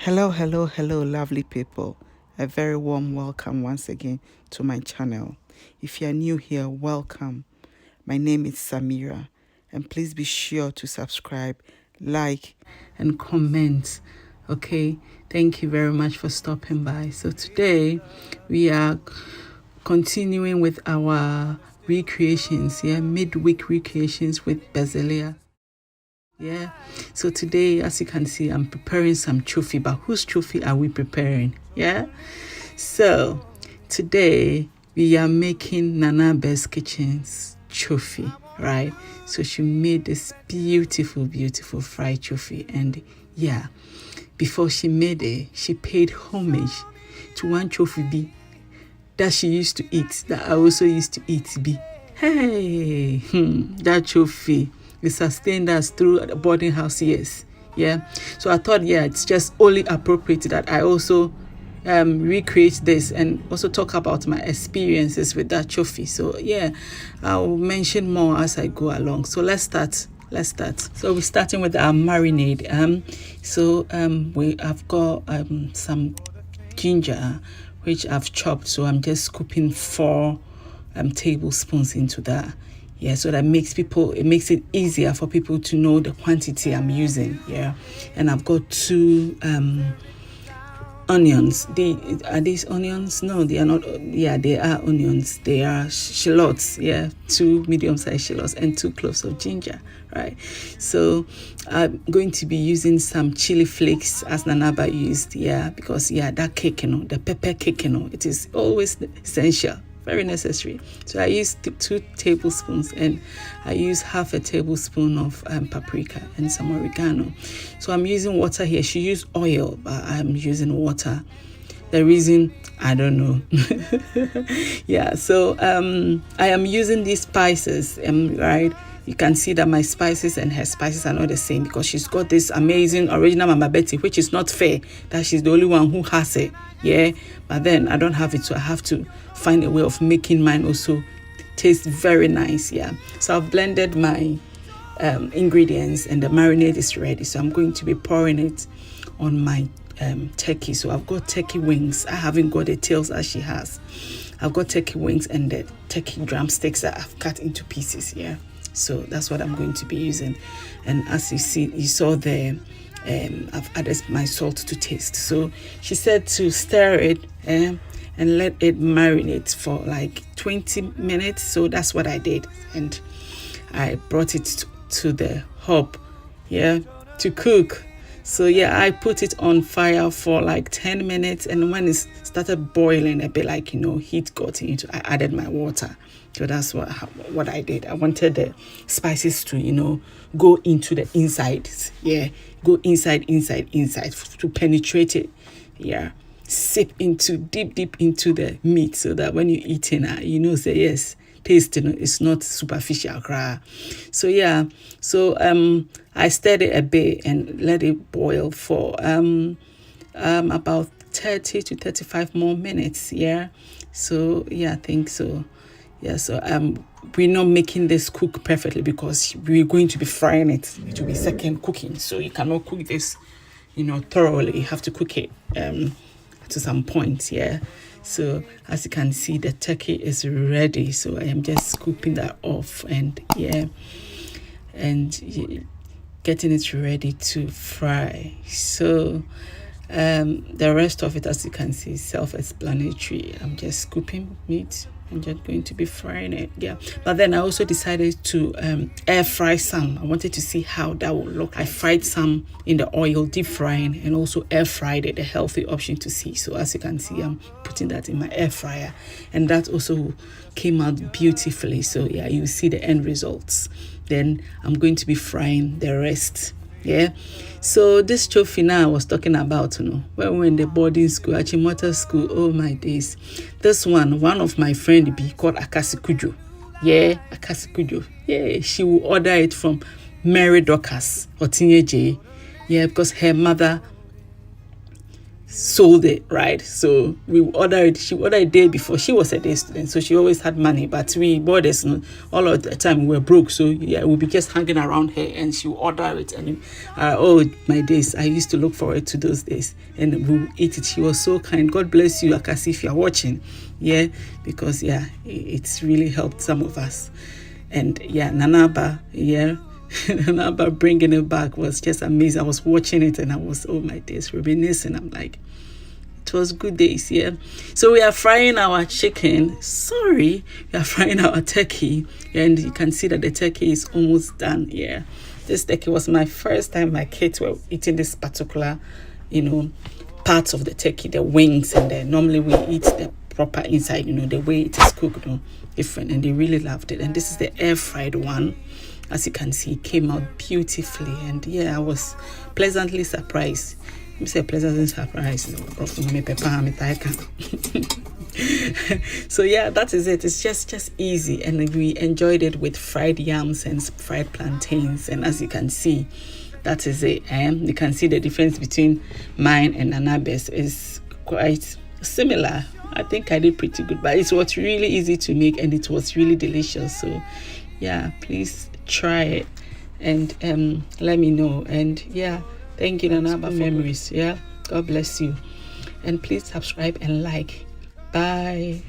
Hello, lovely people. A very warm welcome once again to my channel. If you're new here, welcome. My name is Samira, and please be sure to subscribe, like, and comment. Okay, thank you very much for stopping by. So today we are continuing with our recreations, midweek recreations with Bezalea. Yeah, so today, as you can see, I'm preparing some chofi, but whose chofi are we preparing? Yeah, so today we are making Nanaaba's kitchen's chofi, right? So she made this beautiful fried chofi, and yeah, before she made it, she paid homage to one chofi that she used to eat, that I also used to eat. Hey, that chofi. It sustained us through the boarding house years. Yeah. So I thought, it's just only appropriate that I also recreate this and also talk about my experiences with that chofi. So I'll mention more as I go along. So let's start. So we're starting with our marinade. We have got some ginger, which I've chopped. So I'm just scooping 4 tablespoons into that. Yeah, so that makes it easier for people to know the quantity I'm using. Yeah, and I've got 2 onions. Are these onions? No, they are not. Yeah, they are onions. They are shallots. Yeah, 2 medium-sized shallots and 2 cloves of ginger. Right. So I'm going to be using some chili flakes as Nanaaba used. Yeah, because that cake, the pepper cake, it is always essential. Very necessary. So I use 2 tablespoons, and I use half a tablespoon of paprika and some oregano. So I'm using water here. She used oil, but I'm using water. The reason, I don't know. So I am using these spices, right? You can see that my spices and her spices are not the same because she's got this amazing original Mama Betty, which is not fair that she's the only one who has it. Yeah, but then I don't have it, so I have to find a way of making mine also taste very nice. Yeah, so I've blended my ingredients and the marinade is ready. So I'm going to be pouring it on my turkey. So I've got turkey wings. I haven't got the tails as she has. I've got turkey wings and the turkey drumsticks that I've cut into pieces. Yeah. So that's what I'm going to be using. And as you saw there, I've added my salt to taste. So she said to stir it and let it marinate for like 20 minutes. So that's what I did. And I brought it to the hob, to cook. So I put it on fire for like 10 minutes. And when it started boiling a bit, like, heat got into, I added my water. So that's what I did. I wanted the spices to, go into the insides. Yeah, go inside to penetrate it. Yeah, sip into deep into the meat so that when you eat it, say yes, taste, it's not superficial. So I stirred it a bit and let it boil for about 30 to 35 more minutes. Yeah, so I think so. Yeah, so we're not making this cook perfectly because we're going to be frying it. It will be second cooking. So you cannot cook this, thoroughly. You have to cook it to some point, yeah. So as you can see, the turkey is ready. So I am just scooping that off and getting it ready to fry. So the rest of it, as you can see, self-explanatory. I'm just scooping meat. I'm just going to be frying it. Yeah. But then I also decided to air fry some. I wanted to see how that would look. I fried some in the oil, deep frying, and also air fried it, a healthy option to see. So as you can see, I'm putting that in my air fryer. And that also came out beautifully. So you see the end results. Then I'm going to be frying the rest. Yeah. So this chofi now I was talking about, when we were in the boarding school, Achimota school, oh my days. This one of my friend be called Akasikujo. Yeah, Akasikujo. Yeah, she will order it from Mary Docas or Tinye J. Yeah, because her mother sold it, right? So we ordered, she ordered a day before. She was a day student, so she always had money, but we borders all of the time we were broke, so yeah, we'll be just hanging around her and she'll order it. And oh my days, I used to look forward to those days, and we'll eat it. She was so kind. God bless you, Akasi, if you're watching. Yeah, because yeah, it's really helped some of us. And yeah, Nanaaba, yeah, Nanaaba bringing it back was just amazing. I was watching it and I was, oh my days, reminiscing. I'm like, it was good days, yeah. So we are frying our chicken. Sorry, we are frying our turkey, and you can see that the turkey is almost done. Yeah, this turkey was my first time my kids were eating this particular, parts of the turkey, the wings, and then normally we eat the proper inside, the way it is cooked, different, and they really loved it. And this is the air fried one. As you can see, it came out beautifully, and yeah, I was pleasantly surprised. Let me say pleasantly surprised. So yeah, that is it. It's just easy, and we enjoyed it with fried yams and fried plantains. And as you can see, that is it. You can see the difference between mine and Nanaaba's is quite similar. I think I did pretty good, but it was really easy to make and it was really delicious. So yeah, please try it and let me know. And yeah, thank you, Nanaaba memories. Yeah, God bless you, and please subscribe and like. Bye.